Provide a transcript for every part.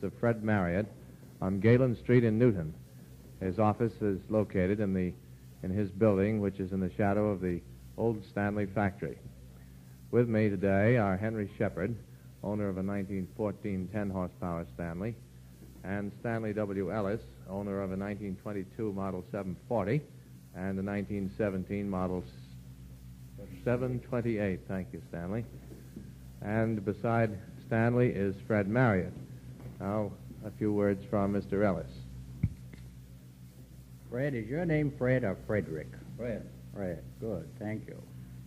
Mr. Fred Marriott on Galen Street in Newton. His office is located in his building, which is in the shadow of the old Stanley factory. With me today are Henry Shepard, owner of a 1914 10-horsepower Stanley, and Stanley W. Ellis, owner of a 1922 Model 740 and a 1917 Model 728. Thank you, Stanley. And beside Stanley is Fred Marriott. Now, a few words from Mr. Ellis. Fred, is your name Fred or Frederick? Fred. Fred, good, thank you.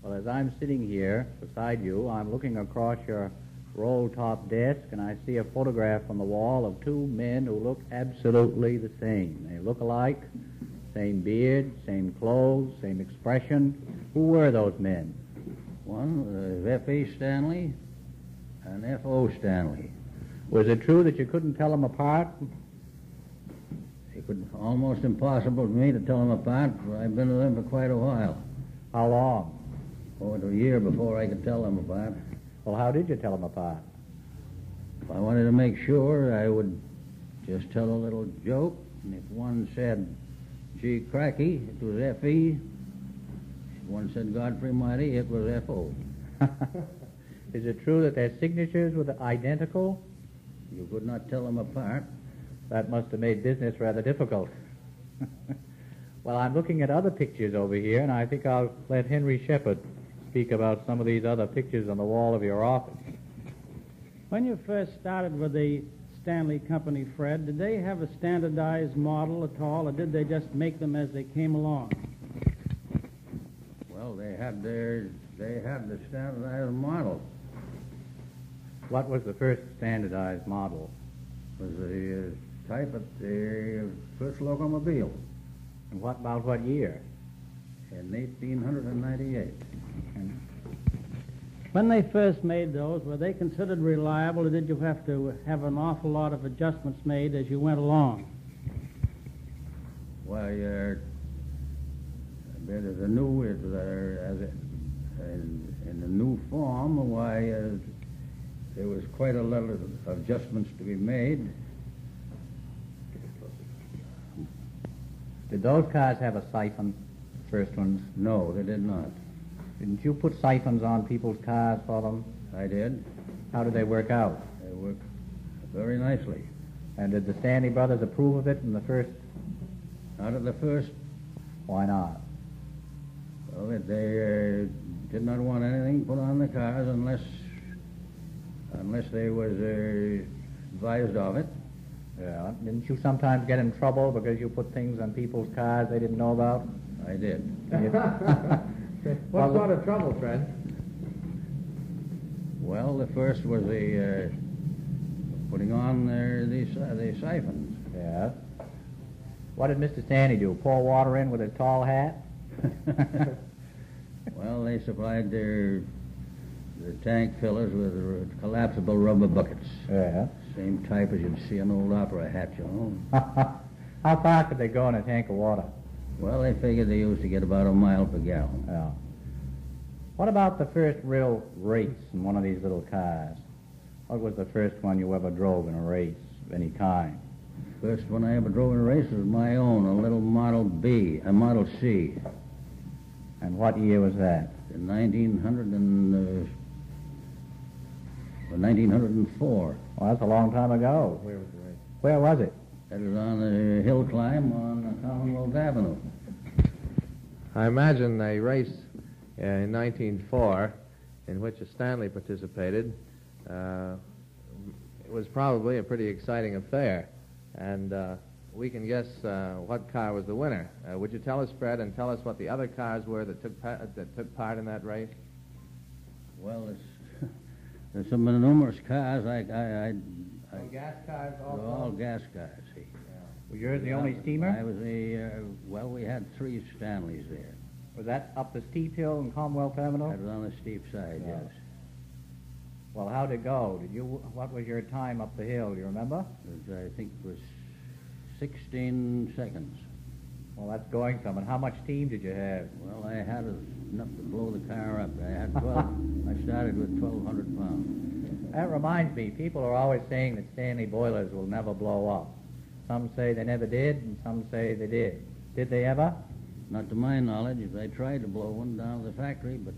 Well, as I'm sitting here beside you, I'm looking across your roll-top desk, and I see a photograph on the wall of two men who look absolutely the same. They look alike, same beard, same clothes, same expression. Who were those men? One was F.A. Stanley and F.O. Stanley. Was it true that you couldn't tell them apart? It was almost impossible for me to tell them apart, for I've been with them for quite a while. How long? Over a year before I could tell them apart. Well, how did you tell them apart? If I wanted to make sure, I would just tell a little joke, and if one said, gee, cracky, it was F.E. If one said Godfrey Mighty, it was F.O. Is it true that their signatures were identical? You could not tell them apart. That must have made business rather difficult. Well, I'm looking at other pictures over here, and I think I'll let Henry Shepard speak about some of these other pictures on the wall of your office. When you first started with the Stanley Company, Fred, did they have a standardized model at all, or did they just make them as they came along? Well, they had the standardized model. What was the first standardized model? It was the type of the first automobile. And about what year? In 1898. When they first made those, were they considered reliable, or did you have to have an awful lot of adjustments made as you went along? Why, there's a new, in the new form, why, there was quite a lot of adjustments to be made. Did those cars have a siphon, the first ones? No, they did not. Didn't you put siphons on people's cars for them? I did. How did they work out? They worked very nicely. And did the Stanley brothers approve of it in the first? Not at the first. Why not? Well, they did not want anything put on the cars unless they was advised of it. Yeah. Didn't you sometimes get in trouble because you put things on people's cars they didn't know about? I did. What sort of trouble, Fred? Well, the first was the putting on the siphons. Yeah. What did Mr. Stanley do? Pour water in with a tall hat? Well, they supplied the tank fillers with collapsible rubber buckets. Yeah. Same type as you'd see an old opera hat, you know. How far could they go in a tank of water? Well, they figured they used to get about a mile per gallon. Yeah. What about the first real race in one of these little cars? What was the first one you ever drove in a race of any kind? First one I ever drove in a race was my own, a little Model B, a Model C. And what year was that? In 1904. Well, that's a long time ago. Where was the race? Where was it? That was on a hill climb on Commonwealth Avenue. I imagine a race in 1904 in which a Stanley participated. It was probably a pretty exciting affair, and we can guess what car was the winner. Would you tell us, Fred, and tell us what the other cars were that took part in that race? Well, there's some numerous cars. Gas cars also? All gas cars, see. Yeah. Was yours the only steamer? I was well, we had 3 Stanleys there. Was that up the steep hill in Commonwealth Avenue? That was on the steep side, Yeah. yes. Well, how'd it go? What was your time up the hill? Do you remember? I think it was 16 seconds. Well, that's going some. And how much steam did you have? Well, I had enough to blow the car up. I had 12. I started with 1,200 pounds. That reminds me, people are always saying that Stanley boilers will never blow up. Some say they never did, and some say they did. Did they ever? Not to my knowledge. They tried to blow one down at the factory, but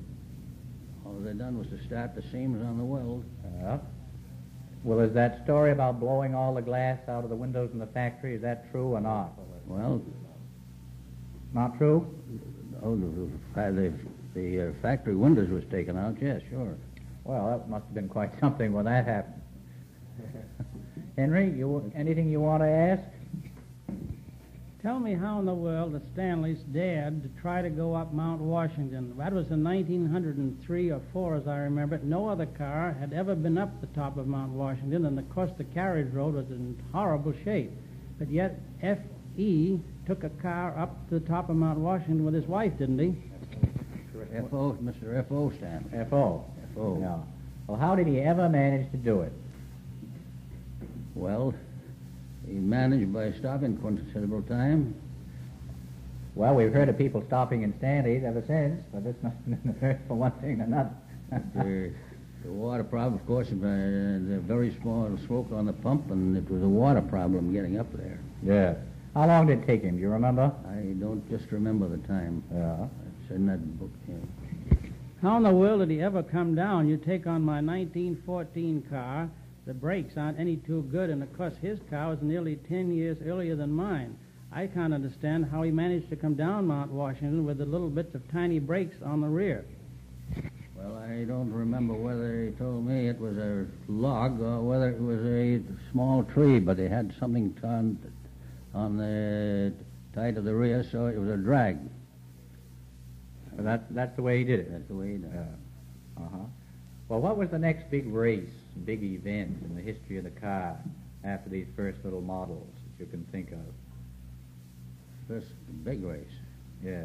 all they done was to start the seams on the weld. Well, is that story about blowing all the glass out of the windows in the factory, is that true or not? Well, Not true? oh, the factory windows was taken out, yes, sure. Well, that must have been quite something when that happened. Henry, anything you want to ask? Tell me how in the world the Stanleys dared to try to go up Mount Washington. That was in 1903 or 4, as I remember it. No other car had ever been up the top of Mount Washington, and of course the carriage road was in horrible shape. But yet F.E. took a car up to the top of Mount Washington with his wife, didn't he? F.O., Mr. F.O. Stanley. F.O. F.O. Yeah. Well, how did he ever manage to do it? Well, he managed by stopping considerable time. Well, we've heard of people stopping in Stanley's ever since, but it's not been heard for one thing or another. The water problem, of course, the very small smoke on the pump, and it was a water problem getting up there. Yeah. How long did it take him? Do you remember? I don't just remember the time. Yeah. It's in that book here. How in the world did he ever come down? You take on my 1914 car, the brakes aren't any too good, and of course his car was nearly 10 years earlier than mine. I can't understand how he managed to come down Mount Washington with the little bits of tiny brakes on the rear. Well, I don't remember whether he told me it was a log or whether it was a small tree, but they had something on the tied to the rear, so it was a drag. Well, that's the way he did it. That's the way he did it. Uh-huh. Well, what was the next big race, big event in the history of the car after these first little models that you can think of? First big race. Yeah.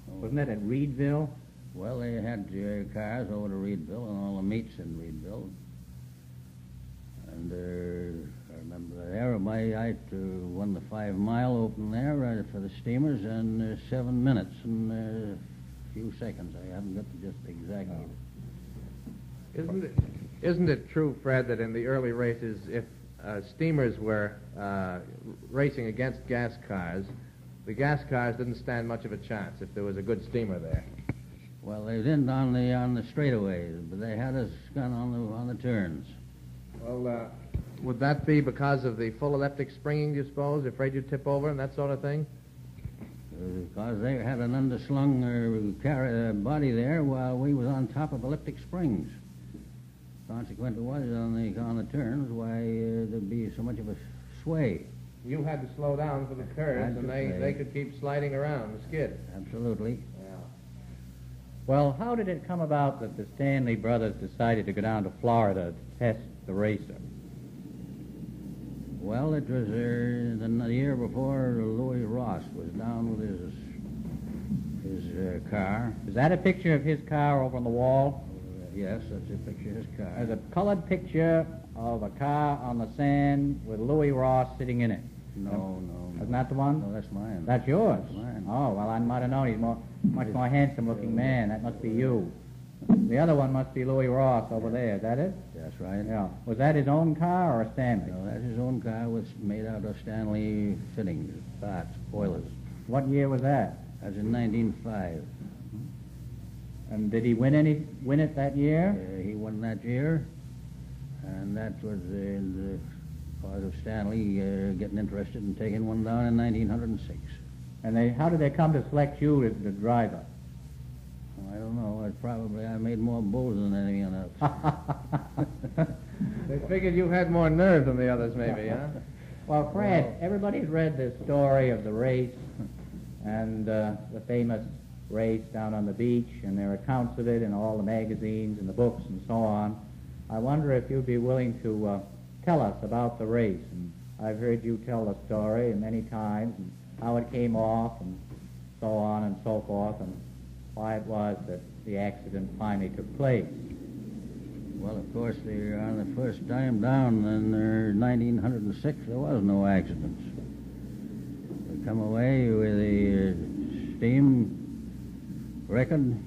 Oh. Wasn't that at Reedville? Well, they had cars over to Reedville and all the meets in Reedville. And I remember there, I won the 5-mile open there for the Steamers in 7 minutes and a few seconds. I haven't got to just exactly. Isn't it true, Fred, that in the early races, if steamers were racing against gas cars, the gas cars didn't stand much of a chance if there was a good steamer there? Well, they didn't on the straightaways, but they had us gun on the turns. Well, would that be because of the full elliptic springing, do you suppose, afraid you'd tip over and that sort of thing? Because they had an underslung body there while we was on top of elliptic springs. Consequently, was on the turns why there'd be so much of a sway. You had to slow down for the curves, and they could keep sliding around the skid. Absolutely. Yeah. Well, how did it come about that the Stanley brothers decided to go down to Florida to test the racer? Well, it was the year before Louis Ross was down with his car. Is that a picture of his car over on the wall? Yes, that's a picture of his car. There's a colored picture of a car on the sand with Louis Ross sitting in it. No. Isn't that the one? No, that's mine. That's yours? That's mine. Oh, well, I might have known. He's much more handsome-looking man. That must be you. The other one must be Louis Ross over there. Is that it? That's right. Yeah. Was that his own car or a Stanley? No, that's his own car was made out of Stanley fittings, parts, boilers. What year was that? That's in 1905. And did he win it that year? He won that year, and that was the cause of Stanley getting interested in taking one down in 1906. And how did they come to select you as the driver? I don't know. I made more bulls than anyone else. They figured you had more nerve than the others, maybe, huh? Well, Fred, everybody's read the story of the race and the famous race down on the beach, and there are accounts of it in all the magazines and the books and so on. I wonder if you'd be willing to tell us about the race. And I've heard you tell the story many times, and how it came off, and so on and so forth, and why it was that the accident finally took place. Well, of course, on the first time down in 1906, there was no accidents. We come away with the steam record